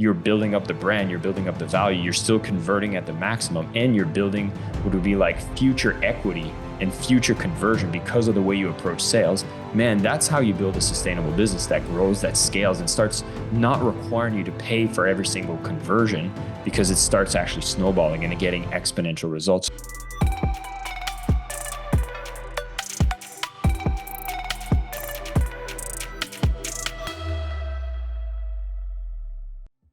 you're building up the brand, you're building up the value, you're still converting at the maximum, and you're building what would be like future equity and future conversion because of the way you approach sales. Man, that's how you build a sustainable business that grows, that scales, and starts not requiring you to pay for every single conversion, because it starts actually snowballing and getting exponential results.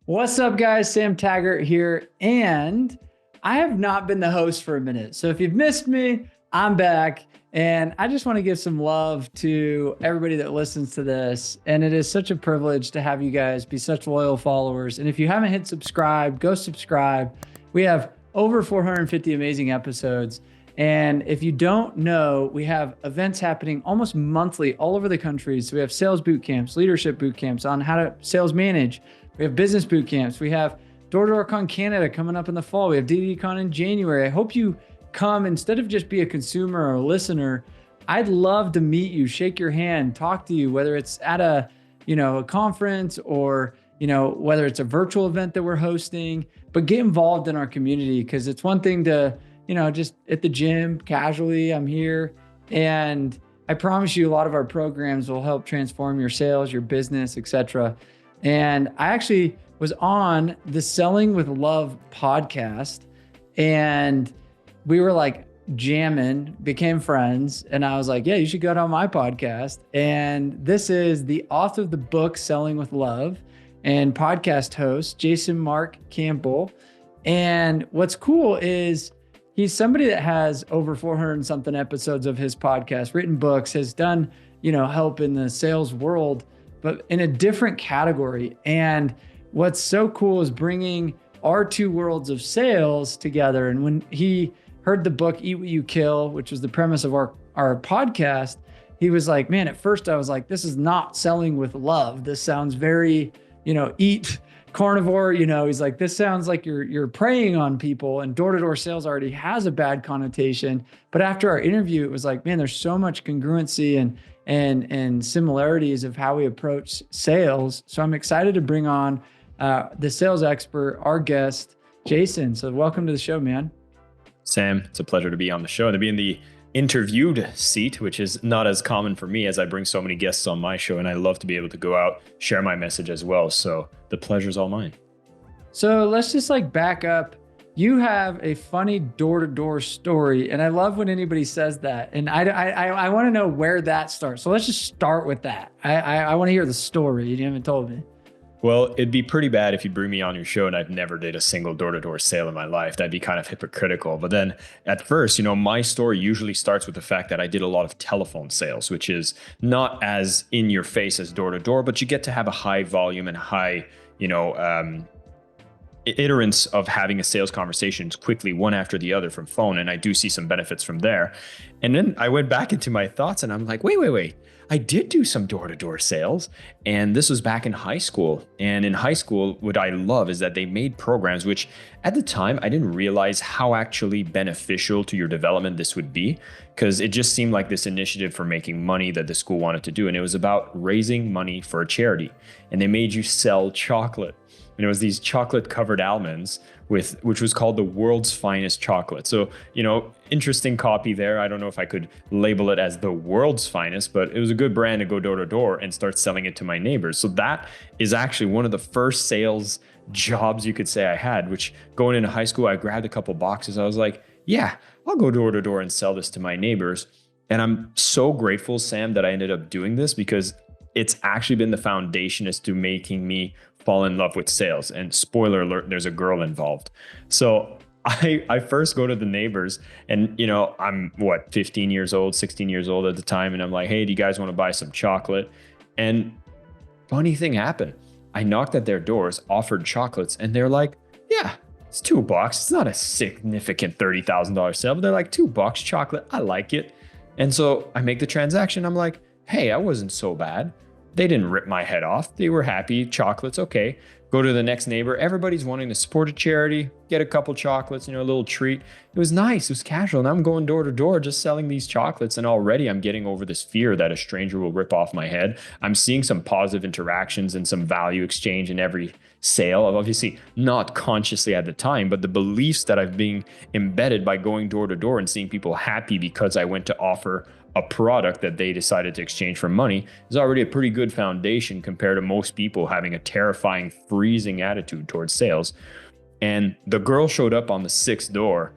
What's up, guys? Sam Taggart here, and I have not been the host for a minute. So if you've missed me, I'm back, and I just want to give some love to everybody that listens to this. And it is such a privilege to have you guys be such loyal followers. And if you haven't hit subscribe, go subscribe. We have over 450 amazing episodes. And if you don't know, we have events happening almost monthly all over the country. So we have sales boot camps, leadership boot camps on how to sales manage. We have business boot camps. We have Door-to-Door Con Canada coming up in the fall. We have D2D Con in January. I hope you come instead of just be a consumer or a listener. I'd love to meet you, shake your hand, talk to you, whether it's at a conference or, whether it's a virtual event that we're hosting, but get involved in our community, because it's one thing to, just at the gym casually, I'm here. And I promise you a lot of our programs will help transform your sales, your business, etc. And I actually was on the Selling with Love podcast, and we were like jamming, became friends. And I was like, yeah, you should go on my podcast. And this is the author of the book, Selling with Love, and podcast host, Jason Marc Campbell. And what's cool is he's somebody that has over 400 and something episodes of his podcast, written books, has done, help in the sales world, but in a different category. And what's so cool is bringing our two worlds of sales together. And when he heard the book, Eat What You Kill, which was the premise of our podcast, he was like, man, at first I was like, this is not selling with love. This sounds very, eat carnivore, he's like, this sounds like you're preying on people, and door-to-door sales already has a bad connotation. But after our interview, it was like, man, there's so much congruency and similarities of how we approach sales. So I'm excited to bring on the sales expert, our guest, Jason. So welcome to the show, man. Sam, it's a pleasure to be on the show and to be in the interviewed seat, which is not as common for me, as I bring so many guests on my show, and I love to be able to go out, share my message as well. So the pleasure's all mine. So let's just back up. You have a funny door-to-door story, and I love when anybody says that. And I want to know where that starts. So let's just start with that. I want to hear the story. You haven't told me. Well, it'd be pretty bad if you bring me on your show and I've never did a single door-to-door sale in my life. That'd be kind of hypocritical. But then at first, my story usually starts with the fact that I did a lot of telephone sales, which is not as in your face as door-to-door, but you get to have a high volume and high, iterance of having a sales conversations quickly, one after the other from phone. And I do see some benefits from there. And then I went back into my thoughts and I'm like, wait. I did do some door-to-door sales, and this was back in high school. And in high school, what I love is that they made programs, which at the time, I didn't realize how actually beneficial to your development this would be, because it just seemed like this initiative for making money that the school wanted to do. And it was about raising money for a charity. And they made you sell chocolate. And it was these chocolate covered almonds which was called the world's finest chocolate. So, interesting copy there. I don't know if I could label it as the world's finest, but it was a good brand to go door to door and start selling it to my neighbors. So that is actually one of the first sales jobs you could say I had, which going into high school, I grabbed a couple boxes. I was like, yeah, I'll go door to door and sell this to my neighbors. And I'm so grateful, Sam, that I ended up doing this, because it's actually been the foundation as to making me fall in love with sales. And spoiler alert, there's a girl involved. So I first go to the neighbors, and I'm 15 years old, 16 years old at the time. And I'm like, hey, do you guys want to buy some chocolate? And funny thing happened. I knocked at their doors, offered chocolates, and they're like, yeah, it's $2. It's not a significant $30,000 sale, but they're like, $2 chocolate. I like it. And so I make the transaction. I'm like, hey, I wasn't so bad. They didn't rip my head off. They were happy. Chocolates, okay. Go to the next neighbor. Everybody's wanting to support a charity, get a couple chocolates, a little treat. It was nice. It was casual. And I'm going door to door just selling these chocolates. And already I'm getting over this fear that a stranger will rip off my head. I'm seeing some positive interactions and some value exchange in every sale, obviously not consciously at the time, but the beliefs that I've been embedded by going door to door and seeing people happy because I went to offer a product that they decided to exchange for money is already a pretty good foundation compared to most people having a terrifying, freezing attitude towards sales. And the girl showed up on the 6th door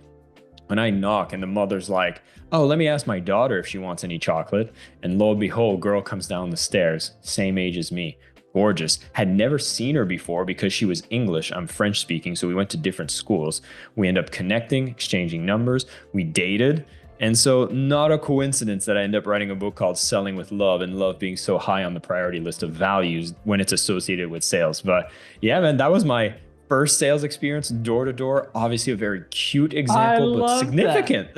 and I knock and the mother's like, oh, let me ask my daughter if she wants any chocolate. And lo and behold, girl comes down the stairs, same age as me. Gorgeous. Had never seen her before because she was English. I'm French speaking. So we went to different schools. We ended up connecting, exchanging numbers. We dated. And so not a coincidence that I end up writing a book called Selling with Love, and love being so high on the priority list of values when it's associated with sales. But yeah, man, that was my first sales experience door to door. Obviously a very cute example, but significant.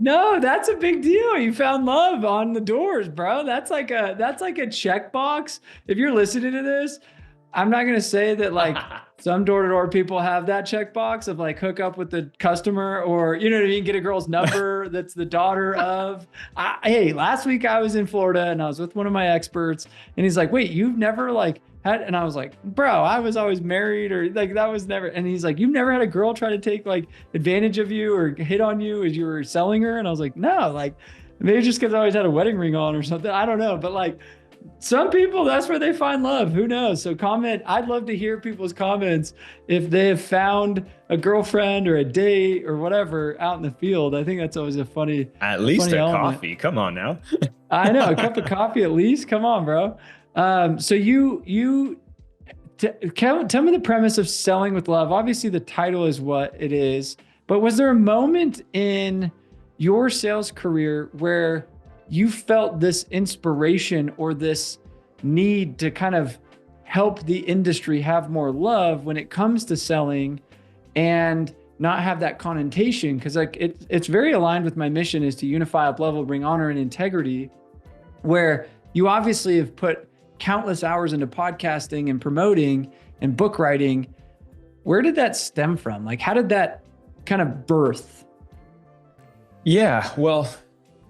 No, that's a big deal. You found love on the doors, bro. That's like a checkbox. If you're listening to this, I'm not going to say that like some door-to-door people have that checkbox of like hook up with the customer, or, you know what I mean? Get a girl's number that's the daughter of. Hey, last week I was in Florida and I was with one of my experts and he's like, wait, you've never like had, and I was like, bro, I was always married, or like that was never. And he's like, you've never had a girl try to take like advantage of you or hit on you as you were selling her? And I was like, no, like maybe just because I always had a wedding ring on or something. I don't know. But like some people, that's where they find love. Who knows? So comment. I'd love to hear people's comments if they have found a girlfriend or a date or whatever out in the field. I think that's always a funny, at least funny a element. coffee. Come on now. I know, a cup of coffee at least. Come on, bro. So tell me the premise of Selling with Love. Obviously the title is what it is, but was there a moment in your sales career where you felt this inspiration or this need to kind of help the industry have more love when it comes to selling and not have that connotation? Because like it's very aligned with my mission, is to unify, up level, bring honor and integrity, where you obviously have put countless hours into podcasting and promoting and book writing. Where did that stem from? Like, how did that kind of birth? Yeah, well,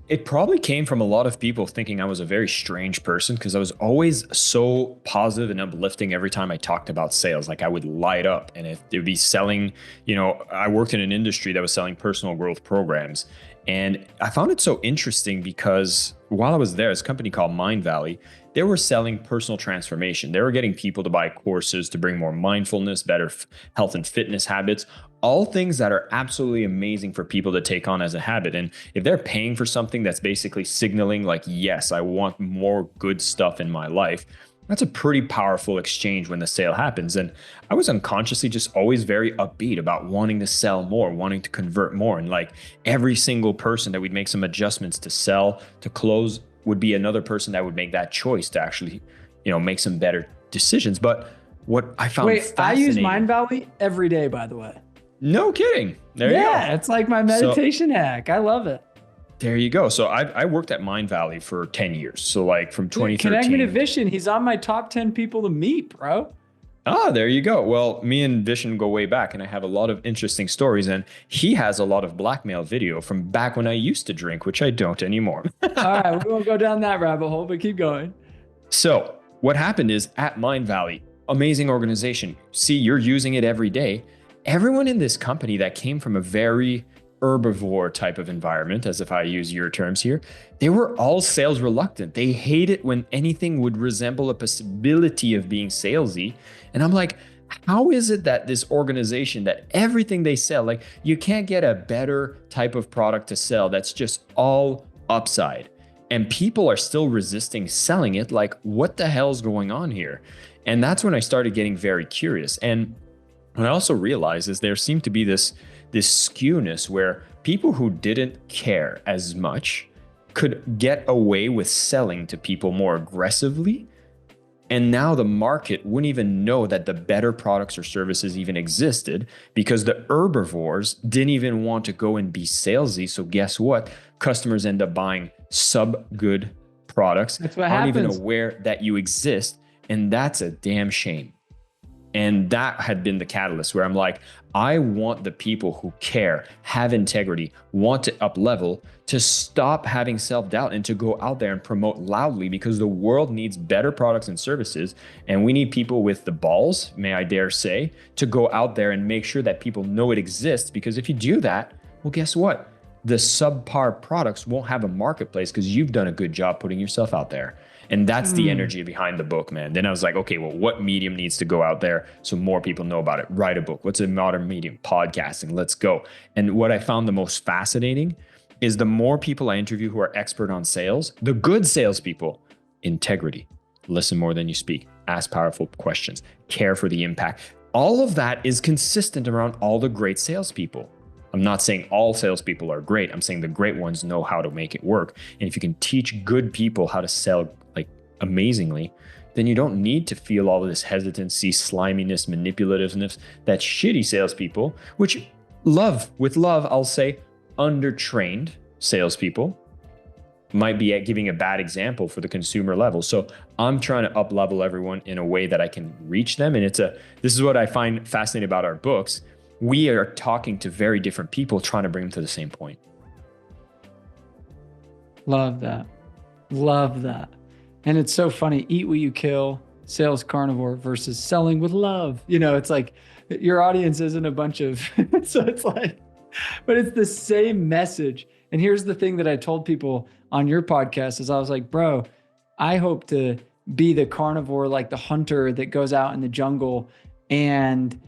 it probably came from a lot of people thinking I was a very strange person because I was always so positive and uplifting every time I talked about sales. Like I would light up, and if it would be selling, you know, I worked in an industry that was selling personal growth programs. And I found it so interesting because while I was there, it's a company called Mindvalley, they were selling personal transformation. They were getting people to buy courses to bring more mindfulness, better health and fitness habits, all things that are absolutely amazing for people to take on as a habit. And if they're paying for something that's basically signaling like, yes, I want more good stuff in my life, that's a pretty powerful exchange when the sale happens. And I was unconsciously just always very upbeat about wanting to sell more, wanting to convert more. And like every single person that we'd make some adjustments to sell, to close, would be another person that would make that choice to actually, you know, make some better decisions. But what I found I use Mindvalley every day, by the way. No kidding. There you go. Yeah, it's like my meditation hack. I love it. There you go. So I worked at Mindvalley for 10 years. So like from 2013. Connect me to Vishen. He's on my top 10 people to meet, bro. Ah, there you go. Well, me and Vishen go way back, and I have a lot of interesting stories. And he has a lot of blackmail video from back when I used to drink, which I don't anymore. All right, we won't go down that rabbit hole, but keep going. So what happened is at Mindvalley, amazing organization. See, you're using it every day. Everyone in this company that came from a very herbivore type of environment, as if I use your terms here, they were all sales reluctant. They hate it when anything would resemble a possibility of being salesy. And I'm like, how is it that this organization, that everything they sell, like you can't get a better type of product to sell that's just all upside, and people are still resisting selling it? Like, what the hell's going on here? And that's when I started getting very curious. And what I also realized is there seemed to be this skewness where people who didn't care as much could get away with selling to people more aggressively. And now the market wouldn't even know that the better products or services even existed because the herbivores didn't even want to go and be salesy. So guess what? Customers end up buying sub-good products. That's what aren't happens. even aware that you exist. And that's a damn shame. And that had been the catalyst where I'm like, I want the people who care, have integrity, want to up level, to stop having self-doubt and to go out there and promote loudly, because the world needs better products and services. And we need people with the balls, may I dare say, to go out there and make sure that people know it exists. Because if you do that, well, guess what? The subpar products won't have a marketplace because you've done a good job putting yourself out there. And that's the energy behind the book, man. Then I was like, okay, well, what medium needs to go out there so more people know about it? Write a book. What's a modern medium? Podcasting. Let's go. And what I found the most fascinating is the more people I interview who are expert on sales, the good salespeople, integrity, listen more than you speak, ask powerful questions, care for the impact. All of that is consistent around all the great salespeople. I'm not saying all salespeople are great. I'm saying the great ones know how to make it work. And if you can teach good people how to sell like amazingly, then you don't need to feel all of this hesitancy, sliminess, manipulativeness that shitty salespeople, which with love, I'll say undertrained salespeople might be at giving a bad example for the consumer level. So I'm trying to up level everyone in a way that I can reach them. And this is what I find fascinating about our books. We are talking to very different people, trying to bring them to the same point. Love that. Love that. And it's so funny. Eat what you kill, sales carnivore versus selling with love. You know, it's like your audience isn't a bunch of, so it's like, but it's the same message. And here's the thing that I told people on your podcast is I was like, bro, I hope to be the carnivore, like the hunter that goes out in the jungle and,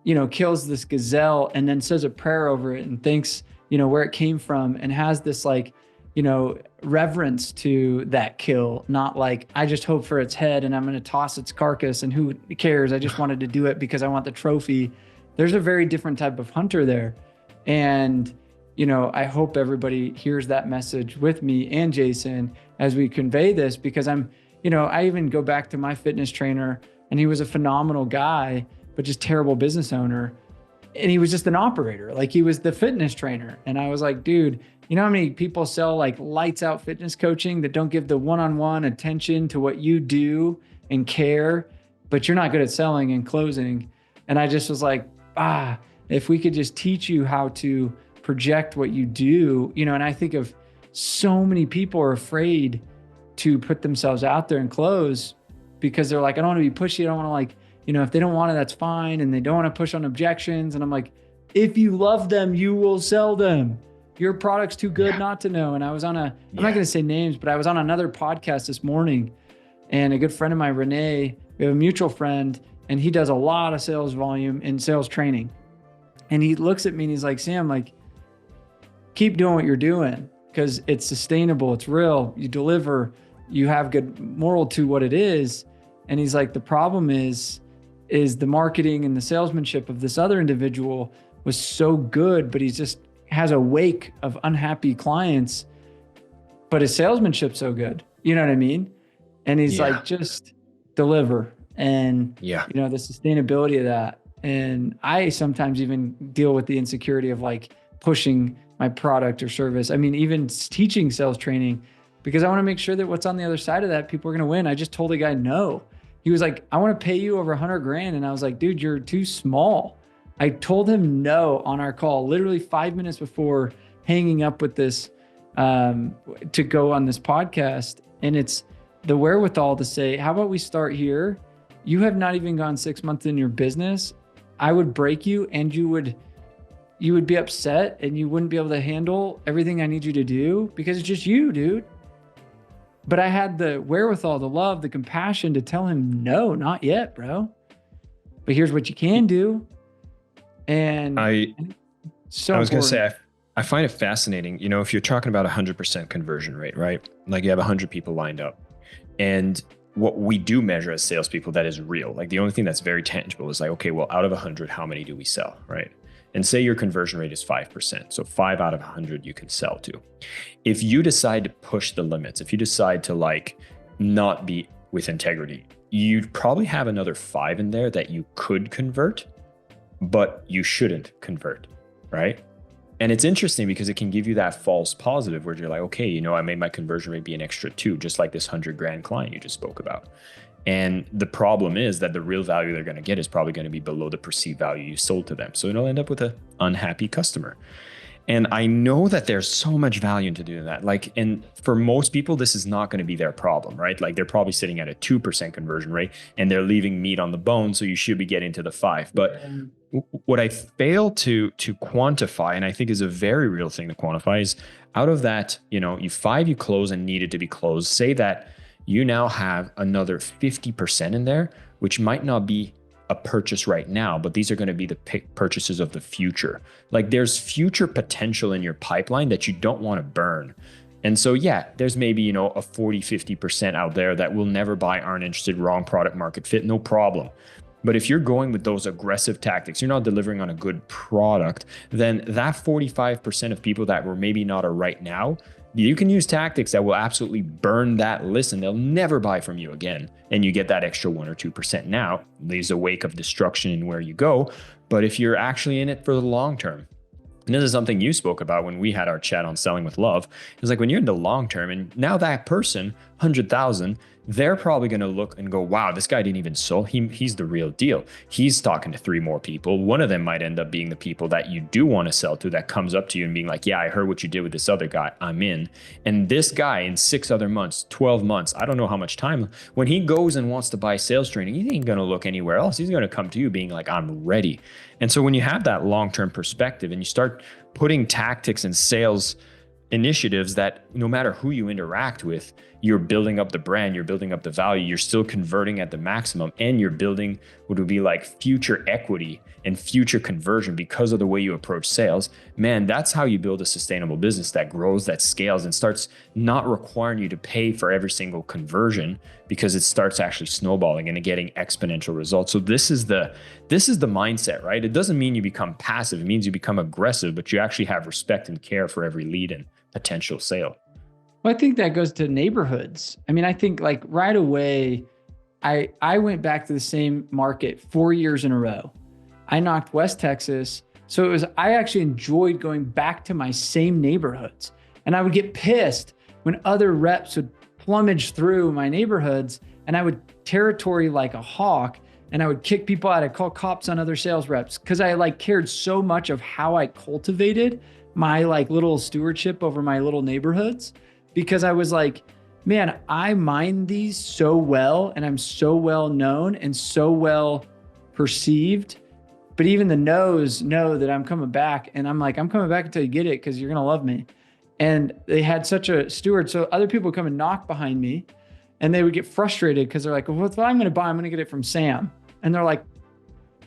you know, kills this gazelle and then says a prayer over it and thinks, you know, where it came from and has this like, you know, reverence to that kill, not like, I just hope for its head and I'm going to toss its carcass and who cares? I just wanted to do it because I want the trophy. There's a very different type of hunter there. And, you know, I hope everybody hears that message with me and Jason as we convey this, because I'm, you know, I even go back to my fitness trainer and he was a phenomenal guy, but just terrible business owner. And he was just an operator. Like he was the fitness trainer. And I was like, dude, you know how many people sell like lights out fitness coaching that don't give the one-on-one attention to what you do and care, but you're not good at selling and closing. And I just was like, if we could just teach you how to project what you do, you know, and I think of so many people are afraid to put themselves out there and close because they're like, I don't want to be pushy. I don't want to like, you know, if they don't want it, that's fine. And they don't want to push on objections. And I'm like, if you love them, you will sell them. Your product's too good not to know. And I was on I'm not going to say names, but I was on another podcast this morning and a good friend of mine, Renee, we have a mutual friend, and he does a lot of sales volume in sales training. And he looks at me and he's like, Sam, like, keep doing what you're doing because it's sustainable. It's real. You deliver, you have good moral to what it is. And he's like, the problem is the marketing and the salesmanship of this other individual was so good, but he's just has a wake of unhappy clients, but his salesmanship's so good. You know what I mean? And he's like, just deliver. And, you know, the sustainability of that. And I sometimes even deal with the insecurity of like pushing my product or service. I mean, even teaching sales training, because I want to make sure that what's on the other side of that, people are going to win. I just told a guy, no. He was like, I want to pay you over 100 grand. And I was like, dude, you're too small. I told him no on our call, literally 5 minutes before hanging up with this, to go on this podcast. And it's the wherewithal to say, how about we start here? You have not even gone 6 months in your business. I would break you and you would be upset and you wouldn't be able to handle everything I need you to do because it's just you, dude. But I had the wherewithal, the love, the compassion to tell him, no, not yet, bro. But here's what you can do. And I was going to say, I find it fascinating. You know, if you're talking about 100% conversion rate, right? Like you have 100 people lined up, and what we do measure as salespeople that is real. Like the only thing that's very tangible is like, okay, well, out of 100, how many do we sell, right? And say your conversion rate is 5%. So 5 out of 100 you can sell to. If you decide to push the limits, if you decide to like not be with integrity, you'd probably have another 5 in there that you could convert, but you shouldn't convert, right? And it's interesting because it can give you that false positive where you're like, okay, you know, I made my conversion rate be an extra 2, just like this 100 grand client you just spoke about. And the problem is that the real value they're going to get is probably going to be below the perceived value you sold to them. So it'll end up with an unhappy customer. And I know that there's so much value into doing that. Like, and for most people, this is not going to be their problem, right? Like they're probably sitting at a 2% conversion rate and they're leaving meat on the bone. So you should be getting to the 5. But what I fail to quantify, and I think is a very real thing to quantify, is out of that, you 5 you close and needed to be closed. Say that you now have another 50% in there, which might not be a purchase right now, but these are going to be the purchases of the future. Like there's future potential in your pipeline that you don't want to burn. And so, yeah, there's maybe, a 40, 50% out there that will never buy, aren't interested, wrong product market fit, no problem. But if you're going with those aggressive tactics, you're not delivering on a good product, then that 45% of people that were maybe not a right now, you can use tactics that will absolutely burn that list and they'll never buy from you again. And you get that extra 1 or 2% now, leaves a wake of destruction in where you go. But if you're actually in it for the long term, and this is something you spoke about when we had our chat on Selling with Love, it's like when you're in the long term and now that person, 100,000, they're probably going to look and go, wow, this guy didn't even sell. He's the real deal. He's talking to 3 more people. One of them might end up being the people that you do want to sell to, that comes up to you and being like, yeah, I heard what you did with this other guy. I'm in. And this guy in 6 other months, 12 months, I don't know how much time, when he goes and wants to buy sales training, he ain't going to look anywhere else. He's going to come to you being like, I'm ready. And so when you have that long-term perspective and you start putting tactics and sales initiatives that no matter who you interact with, you're building up the brand, you're building up the value, you're still converting at the maximum, and you're building what would be like future equity and future conversion because of the way you approach sales. Man, that's how you build a sustainable business that grows, that scales, and starts not requiring you to pay for every single conversion, because it starts actually snowballing and getting exponential results. So this is the mindset, right? It doesn't mean you become passive. It means you become aggressive, but you actually have respect and care for every lead and potential sale. Well, I think that goes to neighborhoods. I mean, I think like right away, I went back to the same market 4 years in a row. I knocked West Texas. So I actually enjoyed going back to my same neighborhoods. And I would get pissed when other reps would plumage through my neighborhoods and I would territory like a hawk and I would kick people out. I'd call cops on other sales reps because I like cared so much of how I cultivated my like little stewardship over my little neighborhoods, because I was like, man, I mind these so well and I'm so well known and so well perceived. But even the no's know that I'm coming back, and I'm like, I'm coming back until you get it because you're going to love me. And they had such a steward. So other people would come and knock behind me and they would get frustrated because they're like, well, what I'm going to buy, I'm going to get it from Sam. And they're like,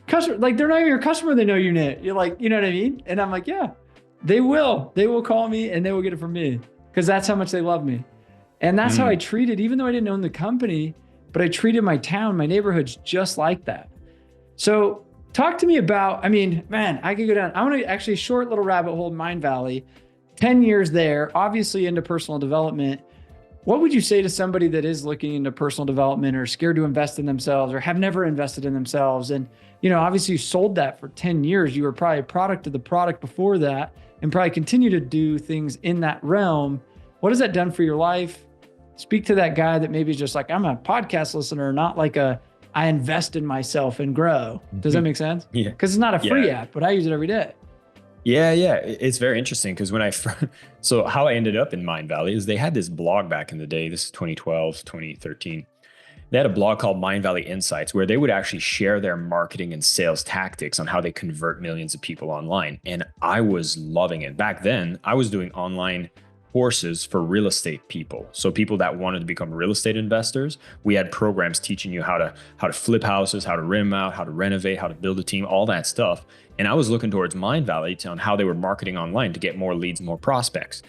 customer, like they're not even your customer. They know your name. You're like, you know what I mean? And I'm like, yeah, they will call me and they will get it from me because that's how much they love me. And that's how I treated, even though I didn't own the company, but I treated my town, my neighborhoods just like that. So talk to me about, I mean, man, I could go down. I want to actually short little rabbit hole, Mindvalley, 10 years there, obviously into personal development. What would you say to somebody that is looking into personal development or scared to invest in themselves or have never invested in themselves? And, you know, obviously you sold that for 10 years. You were probably a product of the product before that and probably continue to do things in that realm. What has that done for your life? Speak to that guy that maybe is just like, I'm a podcast listener, not like I invest in myself and grow. Does that make sense? Yeah. Because it's not a free app, but I use it every day. Yeah. It's very interesting because so how I ended up in Mindvalley is they had this blog back in the day. This is 2012, 2013. They had a blog called Mindvalley Insights where they would actually share their marketing and sales tactics on how they convert millions of people online. And I was loving it. Back then, I was doing online courses for real estate people. So people that wanted to become real estate investors, we had programs teaching you how to flip houses, how to rent them out, how to renovate, how to build a team, all that stuff. And I was looking towards Mindvalley on how they were marketing online to get more leads, more prospects.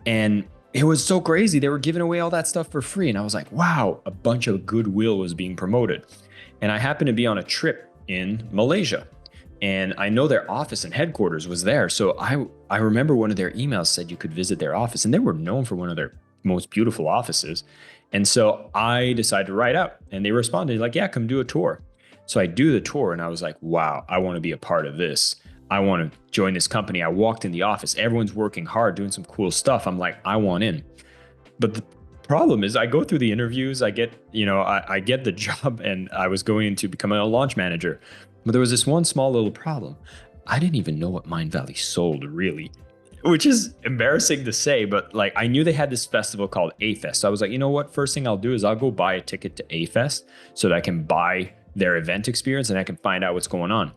And it was so crazy. They were giving away all that stuff for free. And I was like, wow, a bunch of goodwill was being promoted. And I happened to be on a trip in Malaysia. And I know their office and headquarters was there. So I remember one of their emails said you could visit their office, and they were known for one of their most beautiful offices. And so I decided to write out, and they responded like, yeah, come do a tour. So I do the tour and I was like, wow, I want to be a part of this. I want to join this company. I walked in the office. Everyone's working hard, doing some cool stuff. I'm like, I want in. But the problem is I go through the interviews, I get, I get the job, and I was going to become a launch manager. But there was this one small little problem. I didn't even know what Mindvalley sold really, which is embarrassing to say, but like I knew they had this festival called A-Fest. So I was like, you know what? First thing I'll do is I'll go buy a ticket to A-Fest so that I can buy their event experience and I can find out what's going on.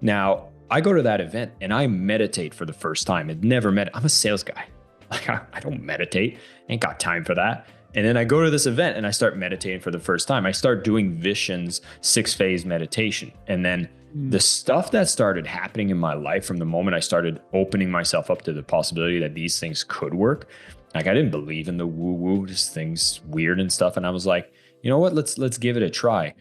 Now, I go to that event and I meditate for the first time. I'm a sales guy. Like I don't meditate. Ain't got time for that. And then I go to this event and I start meditating for the first time. I start doing Vishen's 6-phase meditation. And then the stuff that started happening in my life from the moment I started opening myself up to the possibility that these things could work. Like I didn't believe in the woo-woo, just things weird and stuff. And I was like, you know what? Let's give it a try.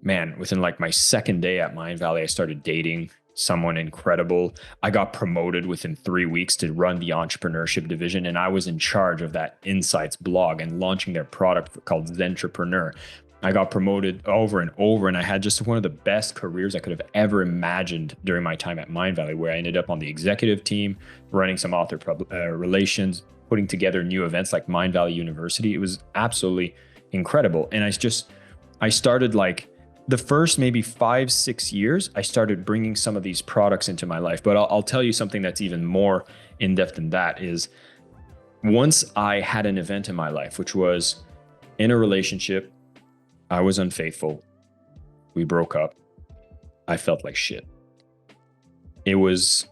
Man, within like my second day at Mindvalley, I started dating someone incredible. I got promoted within 3 weeks to run the entrepreneurship division. And I was in charge of that insights blog and launching their product called Zentrepreneur. I got promoted over and over, and I had just one of the best careers I could have ever imagined during my time at Mindvalley, where I ended up on the executive team, running some author relations, putting together new events like Mindvalley University. It was absolutely incredible. And I started like, the first maybe 5-6 years, I started bringing some of these products into my life. But I'll tell you something that's even more in depth than that is once I had an event in my life, which was in a relationship, I was unfaithful. We broke up. I felt like shit. It was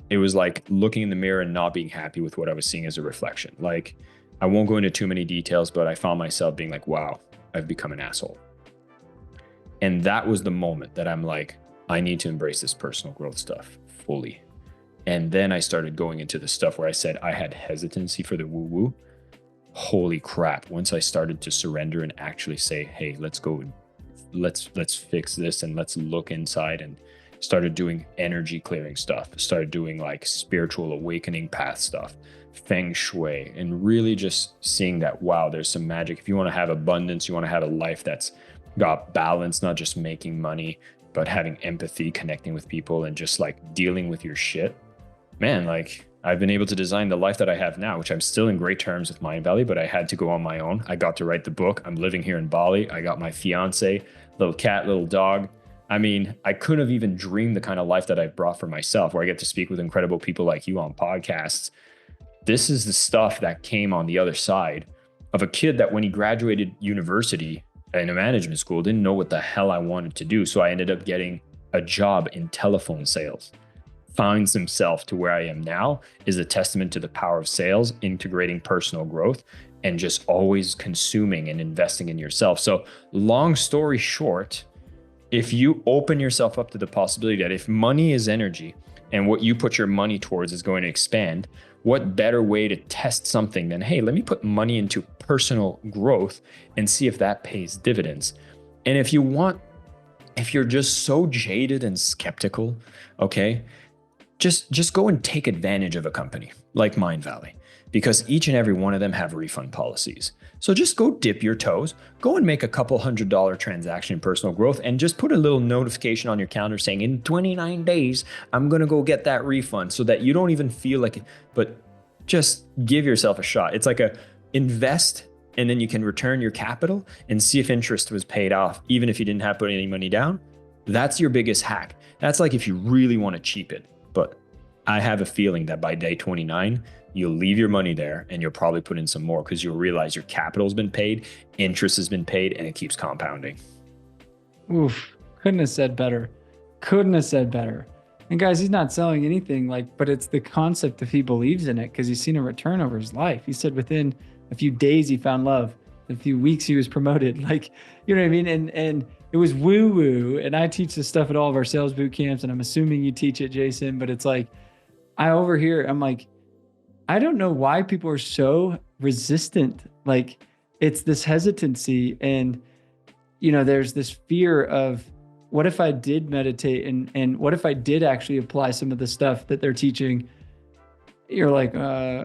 like looking in the mirror and not being happy with what I was seeing as a reflection. Like I won't go into too many details, but I found myself being like, wow, I've become an asshole. And that was the moment that I'm like, I need to embrace this personal growth stuff fully. And then I started going into the stuff where I said I had hesitancy for the woo-woo. Holy crap. Once I started to surrender and actually say, hey, let's go, let's fix this and let's look inside, and started doing energy clearing stuff, started doing like spiritual awakening path stuff, feng shui, and really just seeing that, wow, there's some magic. If you want to have abundance, you want to have a life that's got balance, not just making money, but having empathy, connecting with people, and just like dealing with your shit. Man, like I've been able to design the life that I have now, which I'm still in great terms with Mindvalley, but I had to go on my own. I got to write the book. I'm living here in Bali. I got my fiance, little cat, little dog. I mean, I couldn't have even dreamed the kind of life that I've brought for myself, where I get to speak with incredible people like you on podcasts. This is the stuff that came on the other side of a kid that when he graduated university in a management school, didn't know what the hell I wanted to do. So I ended up getting a job in telephone sales. Finds himself to where I am now is a testament to the power of sales, integrating personal growth, and just always consuming and investing in yourself. So long story short, if you open yourself up to the possibility that if money is energy and what you put your money towards is going to expand, what better way to test something than, hey, let me put money into personal growth and see if that pays dividends. And if you're just so jaded and skeptical, okay, just go and take advantage of a company like Mindvalley, because each and every one of them have refund policies. So just go dip your toes, go and make a couple $100 transaction in personal growth, and just put a little notification on your calendar saying in 29 days, I'm going to go get that refund, so that you don't even feel like it, but just give yourself a shot. It's like a invest, and then you can return your capital and see if interest was paid off, even if you didn't have to put any money down. That's your biggest hack. That's like if you really want to cheap it. But I have a feeling that by day 29, you'll leave your money there and you'll probably put in some more, because you'll realize your capital's been paid, interest has been paid, and it keeps compounding. Oof, couldn't have said better. Couldn't have said better. And guys, he's not selling anything, but it's the concept if he believes in it, because he's seen a return over his life. He said within a few days he found love. In a few weeks he was promoted. Like, you know what I mean? And it was woo-woo. And I teach this stuff at all of our sales boot camps, and I'm assuming you teach it, Jason, but it's like, I overhear, I'm like, I don't know why people are so resistant. Like, it's this hesitancy, and, you know, there's this fear of, what if I did meditate and what if I did actually apply some of the stuff that they're teaching? You're like,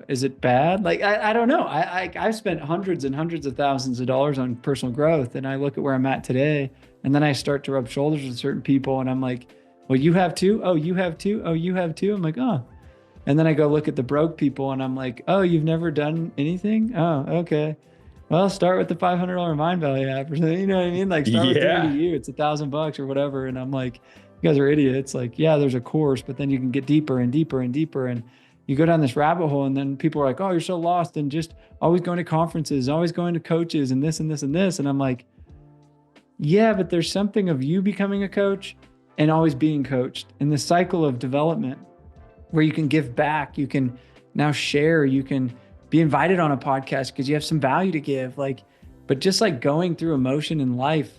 is it bad? Like, I don't know. I've spent hundreds and hundreds of thousands of dollars on personal growth, and I look at where I'm at today, and then I start to rub shoulders with certain people, and I'm like, well, you have too? Oh, you have too? Oh, you have too? I'm like, oh. And then I go look at the broke people, and I'm like, oh, you've never done anything? Oh, okay. Well, start with the $500 Mindvalley app or something. You know what I mean? Like start with Yeah. D2D. It's $1,000 or whatever. And I'm like, you guys are idiots. Like, yeah, there's a course, but then you can get deeper and deeper and deeper. And you go down this rabbit hole and then people are like, oh, you're so lost and just always going to conferences, always going to coaches and this and this and this. And I'm like, yeah, but there's something of you becoming a coach and always being coached in the cycle of development where you can give back. You can now share, you can be invited on a podcast because you have some value to give. Like, but just like going through emotion in life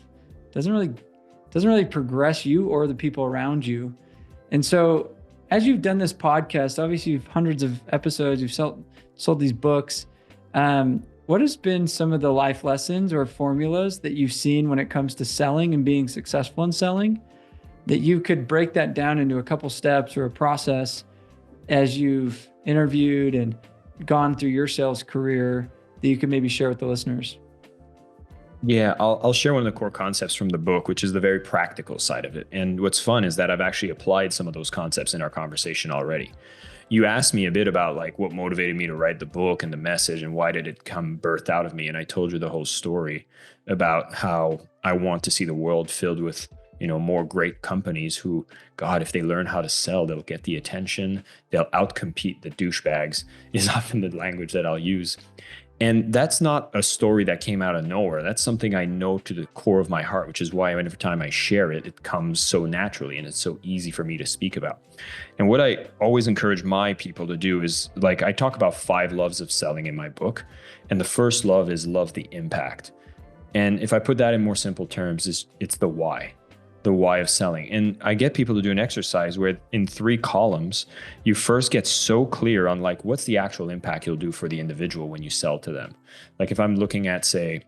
doesn't really progress you or the people around you. And so as you've done this podcast, obviously you've hundreds of episodes, you've sold these books. What has been some of the life lessons or formulas that you've seen when it comes to selling and being successful in selling that you could break that down into a couple steps or a process as you've interviewed and gone through your sales career that you could maybe share with the listeners? Yeah, I'll share one of the core concepts from the book, which is the very practical side of it. And what's fun is that I've actually applied some of those concepts in our conversation already. You asked me a bit about like what motivated me to write the book and the message and why did it come birthed out of me. And I told you the whole story about how I want to see the world filled with, more great companies who, God, if they learn how to sell, they'll get the attention, they'll outcompete the douchebags is often the language that I'll use. And that's not a story that came out of nowhere. That's something I know to the core of my heart, which is why every time I share it, it comes so naturally and it's so easy for me to speak about. And what I always encourage my people to do is, like, I talk about 5 loves of selling in my book. And the first love is love the impact. And if I put that in more simple terms, it's the why of selling. And I get people to do an exercise where in 3 columns, you first get so clear on like, what's the actual impact you'll do for the individual when you sell to them. Like if I'm looking at, say,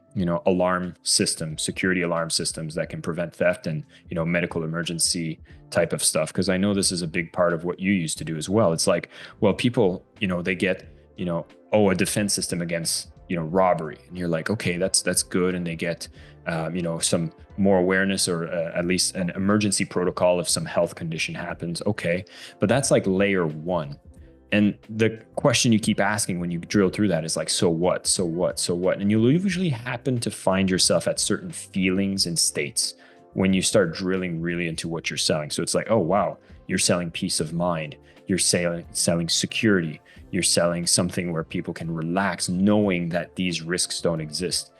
alarm systems, security alarm systems that can prevent theft and, medical emergency type of stuff. Cause I know this is a big part of what you used to do as well. It's like, well, people, they get, a defense system against, robbery. And you're like, okay, that's good. And they get, some more awareness or at least an emergency protocol if some health condition happens. Okay. But that's like layer 1. And the question you keep asking when you drill through that is like, so what? So what? So what? And you'll usually happen to find yourself at certain feelings and states when you start drilling really into what you're selling. So it's like, oh, wow, you're selling peace of mind. You're selling security. You're selling something where people can relax knowing that these risks don't exist.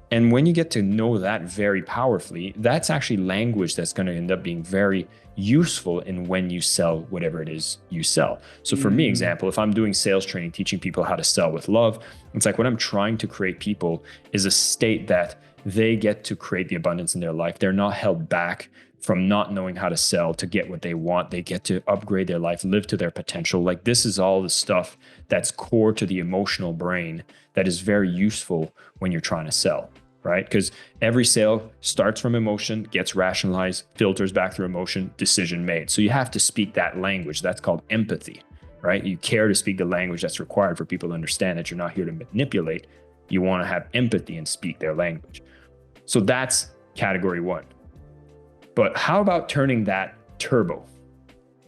And when you get to know that very powerfully, that's actually language that's going to end up being very useful in when you sell whatever it is you sell. So for me, example, if I'm doing sales training, teaching people how to sell with love, it's like what I'm trying to create people is a state that they get to create the abundance in their life. They're not held back from not knowing how to sell to get what they want. They get to upgrade their life, live to their potential. Like this is all the stuff that's core to the emotional brain that is very useful when you're trying to sell, right? Because every sale starts from emotion, gets rationalized, filters back through emotion, decision made. So you have to speak that language. That's called empathy, right? You care to speak the language that's required for people to understand that you're not here to manipulate. You want to have empathy and speak their language. So that's category 1. But how about turning that turbo?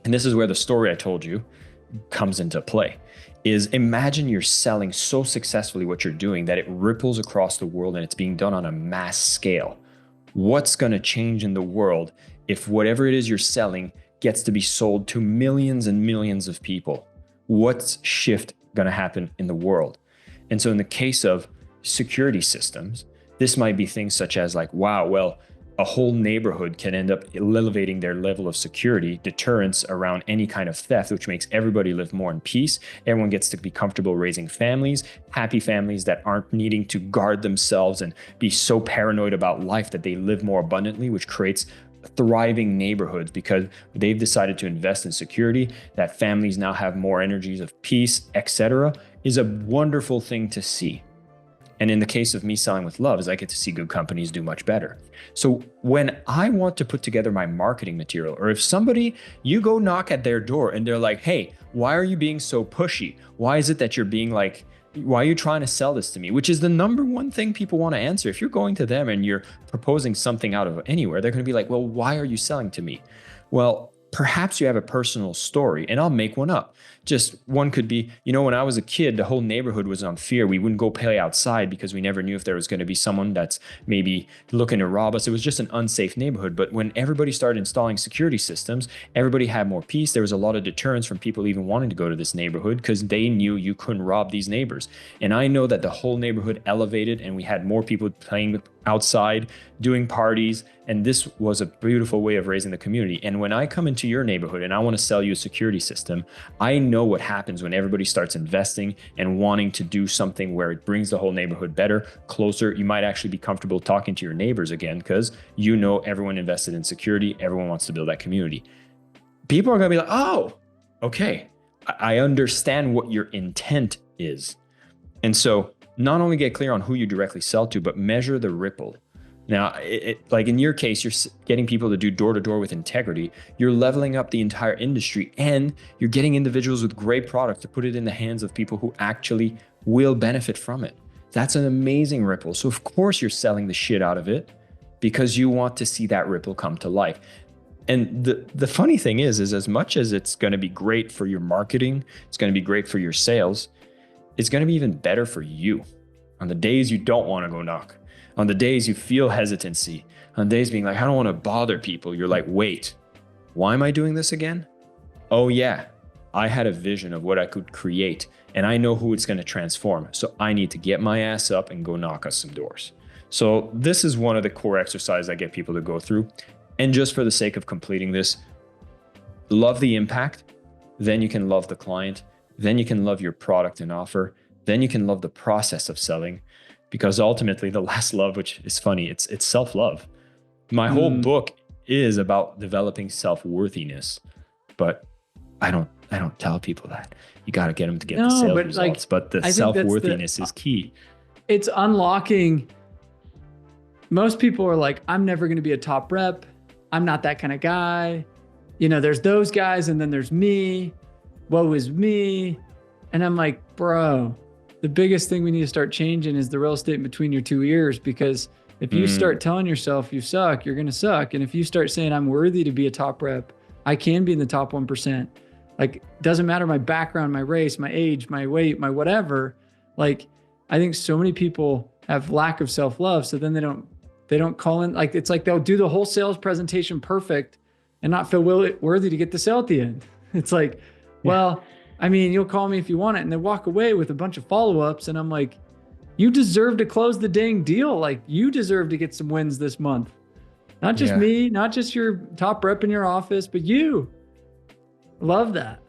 And this is where the story I told you comes into play. Is imagine you're selling so successfully what you're doing that it ripples across the world and it's being done on a mass scale. What's going to change in the world if whatever it is you're selling gets to be sold to millions and millions of people? What's shift going to happen in the world? And so in the case of security systems, this might be things such as like, wow, well, a whole neighborhood can end up elevating their level of security, deterrence around any kind of theft, which makes everybody live more in peace. Everyone gets to be comfortable raising families, happy families that aren't needing to guard themselves and be so paranoid about life that they live more abundantly, which creates thriving neighborhoods because they've decided to invest in security, that families now have more energies of peace, etc., is a wonderful thing to see. And in the case of me selling with love, is I get to see good companies do much better. So when I want to put together my marketing material, or if somebody, you go knock at their door and they're like, hey, why are you being so pushy? Why is it that you're being like, why are you trying to sell this to me? Which is the number one thing people want to answer. If you're going to them and you're proposing something out of anywhere, they're going to be like, well, why are you selling to me? Well, perhaps you have a personal story, and I'll make one up. Just one could be, when I was a kid, the whole neighborhood was on fear. We wouldn't go play outside because we never knew if there was going to be someone that's maybe looking to rob us. It was just an unsafe neighborhood. But when everybody started installing security systems, everybody had more peace. There was a lot of deterrence from people even wanting to go to this neighborhood because they knew you couldn't rob these neighbors. And I know that the whole neighborhood elevated, and we had more people playing outside, doing parties. And this was a beautiful way of raising the community. And when I come into your neighborhood and I want to sell you a security system, I know what happens when everybody starts investing and wanting to do something where it brings the whole neighborhood better, closer. You might actually be comfortable talking to your neighbors again because everyone invested in security. Everyone wants to build that community. People are going to be like, oh, okay, I understand what your intent is. And so not only get clear on who you directly sell to, but measure the ripple. Now, like in your case, you're getting people to do door-to-door with integrity. You're leveling up the entire industry, and you're getting individuals with great product to put it in the hands of people who actually will benefit from it. That's an amazing ripple. So of course you're selling the shit out of it because you want to see that ripple come to life. And the funny thing is as much as it's going to be great for your marketing, it's going to be great for your sales, it's going to be even better for you on the days you don't want to go knock. On the days you feel hesitancy, on days being like, I don't want to bother people. You're like, wait, why am I doing this again? Oh yeah, I had a vision of what I could create, and I know who it's going to transform. So I need to get my ass up and go knock us some doors. So this is one of the core exercises I get people to go through. And just for the sake of completing this, love the impact, then you can love the client, then you can love your product and offer, then you can love the process of selling. Because ultimately the last love, which is funny, it's self-love. My whole book is about developing self-worthiness, but I don't tell people that. You got to get them to get the sales results, but the self-worthiness is key. It's unlocking. Most people are like, I'm never going to be a top rep. I'm not that kind of guy. There's those guys and then there's me. Woe is me. And I'm like, bro, the biggest thing we need to start changing is the real estate between your two ears, because if you start telling yourself you suck, you're going to suck. And if you start saying I'm worthy to be a top rep, I can be in the top 1%. Like, doesn't matter my background, my race, my age, my weight, my whatever. Like, I think so many people have lack of self-love. So then they don't call in. Like, it's like they'll do the whole sales presentation perfect and not feel worthy to get the sale at the end. It's like, well, I mean, you'll call me if you want it. And they walk away with a bunch of follow-ups. And I'm like, you deserve to close the dang deal. Like, you deserve to get some wins this month. Not just me, not just your top rep in your office, but you. Love that.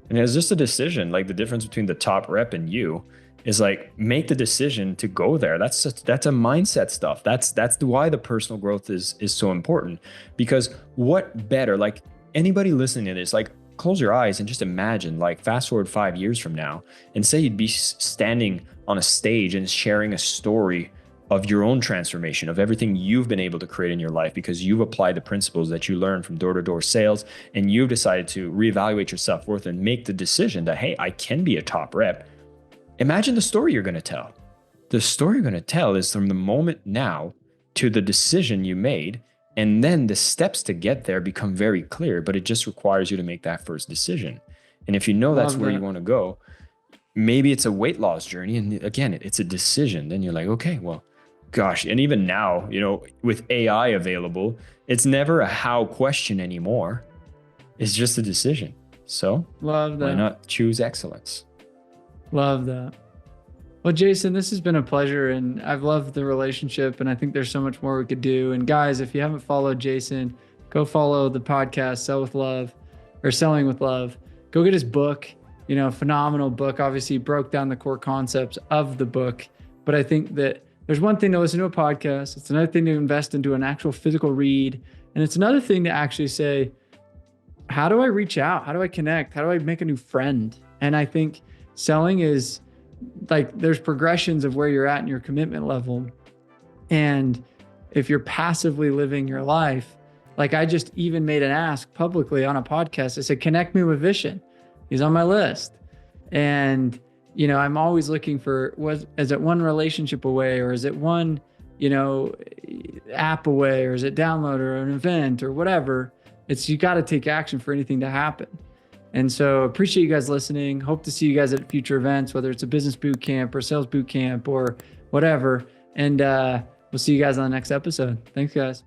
And it's just a decision. Like, the difference between the top rep and you is like, make the decision to go there. That's a mindset stuff. That's why the personal growth is so important. Because what better, like, anybody listening to this, like, close your eyes and just imagine, like, fast forward 5 years from now and say you'd be standing on a stage and sharing a story of your own transformation, of everything you've been able to create in your life because you've applied the principles that you learned from door-to-door sales, and you've decided to reevaluate your self-worth and make the decision that, hey, I can be a top rep. Imagine the story you're going to tell. The story you're going to tell is from the moment now to the decision you made. And then the steps to get there become very clear, but it just requires you to make that first decision. And if you know that's where you want to go, maybe it's a weight loss journey. And again, it's a decision. Then you're like, okay, well, gosh. And even now, with AI available, it's never a how question anymore. It's just a decision. So love that. Why not choose excellence? Love that. Well, Jason, this has been a pleasure, and I've loved the relationship, and I think there's so much more we could do. And guys, if you haven't followed Jason, go follow the podcast, Selling with Love. Go get his book, phenomenal book. Obviously, he broke down the core concepts of the book. But I think that there's one thing to listen to a podcast. It's another thing to invest into an actual physical read. And it's another thing to actually say, how do I reach out? How do I connect? How do I make a new friend? And I think selling is, like, there's progressions of where you're at in your commitment level. And if you're passively living your life, like, I just even made an ask publicly on a podcast. I said, connect me with Vishen. He's on my list. And, I'm always looking for, is it one relationship away, or is it one, app away, or is it download or an event or whatever? It's you got to take action for anything to happen. And so appreciate you guys listening. Hope to see you guys at future events, whether it's a business boot camp or sales boot camp or whatever. And we'll see you guys on the next episode. Thanks, guys.